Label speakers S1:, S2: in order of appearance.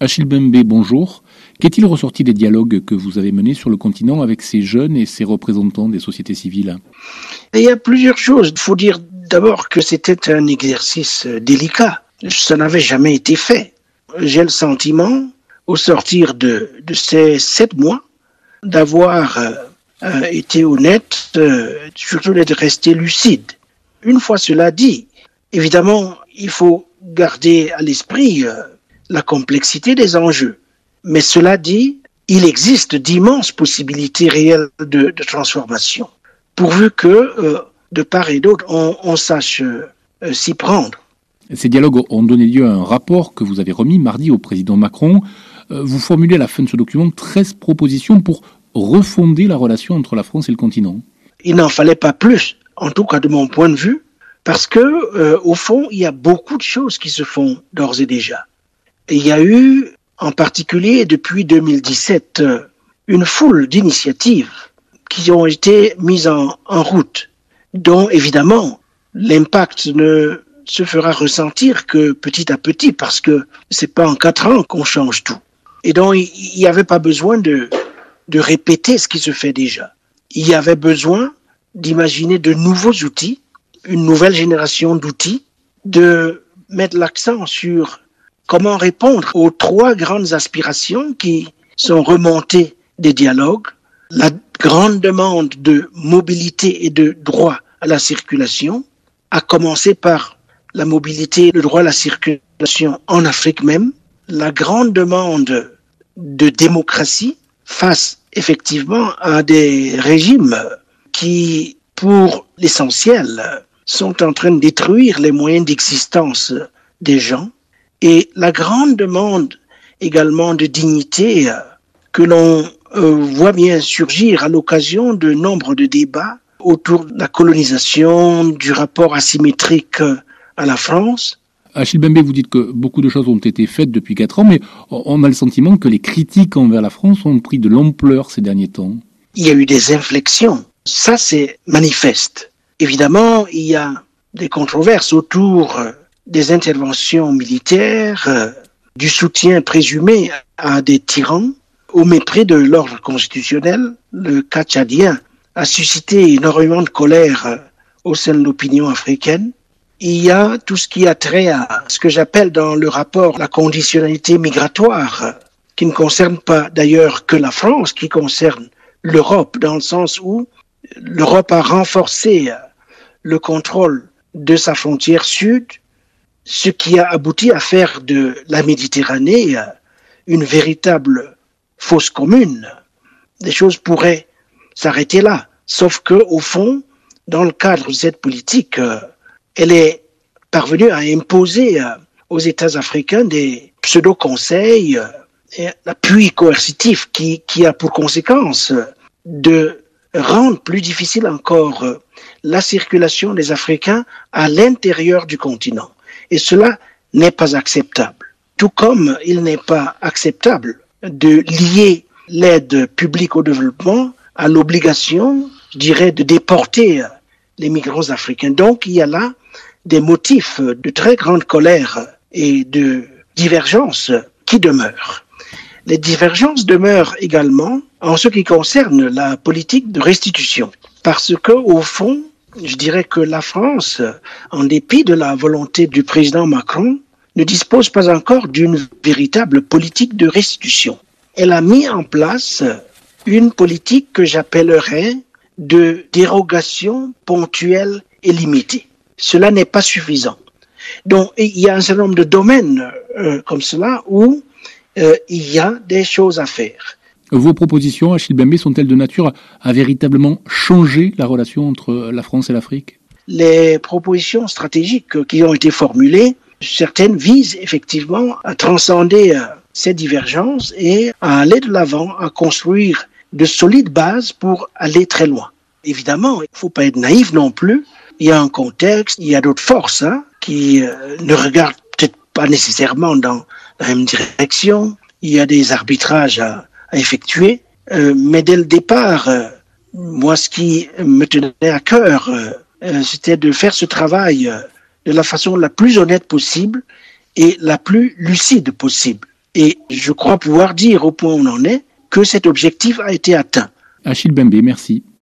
S1: Achille Mbembe, bonjour. Qu'est-il ressorti des dialogues que vous avez menés sur le continent avec ces jeunes et ces représentants des sociétés civiles?
S2: Il y a plusieurs choses. Il faut dire d'abord que c'était un exercice délicat. Ça n'avait jamais été fait. J'ai le sentiment, au sortir de ces 7 mois, d'avoir été honnête, surtout d'être resté lucide. Une fois cela dit, évidemment, il faut garder à l'esprit la complexité des enjeux. Mais cela dit, il existe d'immenses possibilités réelles de transformation, pourvu que, de part et d'autre, on sache s'y prendre.
S1: Ces dialogues ont donné lieu à un rapport que vous avez remis mardi au président Macron. Vous formulez à la fin de ce document 13 propositions pour refonder la relation entre la France et le continent.
S2: Il n'en fallait pas plus, en tout cas de mon point de vue, parce que, au fond, il y a beaucoup de choses qui se font d'ores et déjà. Et il y a eu, en particulier depuis 2017, une foule d'initiatives qui ont été mises en route, dont évidemment l'impact ne se fera ressentir que petit à petit, parce que c'est pas en 4 ans qu'on change tout. Et donc il n'y avait pas besoin de répéter ce qui se fait déjà. Il y avait besoin d'imaginer de nouveaux outils, une nouvelle génération d'outils, de mettre l'accent sur comment répondre aux 3 grandes aspirations qui sont remontées des dialogues, la grande demande de mobilité et de droit à la circulation, à commencer par la mobilité et le droit à la circulation en Afrique même, la grande demande de démocratie face effectivement à des régimes qui, pour l'essentiel, sont en train de détruire les moyens d'existence des gens, et la grande demande également de dignité que l'on voit bien surgir à l'occasion de nombre de débats autour de la colonisation, du rapport asymétrique à la France.
S1: Achille Mbembe, vous dites que beaucoup de choses ont été faites depuis 4 ans, mais on a le sentiment que les critiques envers la France ont pris de l'ampleur ces derniers temps.
S2: Il y a eu des inflexions. Ça, c'est manifeste. Évidemment, il y a des controverses autour des interventions militaires, du soutien présumé à des tyrans, au mépris de l'ordre constitutionnel. Le cas tchadien a suscité énormément de colère au sein de l'opinion africaine. Il y a tout ce qui a trait à ce que j'appelle dans le rapport la conditionnalité migratoire, qui ne concerne pas d'ailleurs que la France, qui concerne l'Europe, dans le sens où l'Europe a renforcé le contrôle de sa frontière sud, ce qui a abouti à faire de la Méditerranée une véritable fosse commune. Les choses pourraient s'arrêter là, sauf que, au fond, dans le cadre de cette politique, elle est parvenue à imposer aux États africains des pseudo-conseils et l'appui coercitif qui a pour conséquence de rendre plus difficile encore la circulation des Africains à l'intérieur du continent. Et cela n'est pas acceptable. Tout comme il n'est pas acceptable de lier l'aide publique au développement à l'obligation, je dirais, de déporter les migrants africains. Donc il y a là des motifs de très grande colère et de divergence qui demeurent. Les divergences demeurent également en ce qui concerne la politique de restitution. Parce que, au fond, je dirais que la France, en dépit de la volonté du président Macron, ne dispose pas encore d'une véritable politique de restitution. Elle a mis en place une politique que j'appellerais de dérogation ponctuelle et limitée. Cela n'est pas suffisant. Donc, il y a un certain nombre de domaines comme cela où il y a des choses à faire.
S1: Vos propositions, Achille Mbembe, sont-elles de nature à véritablement changer la relation entre la France et l'Afrique?
S2: Les propositions stratégiques qui ont été formulées, certaines visent effectivement à transcender ces divergences et à aller de l'avant, à construire de solides bases pour aller très loin. Évidemment, il ne faut pas être naïf non plus. Il y a un contexte, il y a d'autres forces qui ne regardent peut-être pas nécessairement dans la même direction. Il y a des arbitrages à effectuer. Mais dès le départ, moi, ce qui me tenait à cœur, c'était de faire ce travail de la façon la plus honnête possible et la plus lucide possible. Et je crois pouvoir dire, au point où on en est, que cet objectif a été atteint.
S1: Achille Mbembe, merci.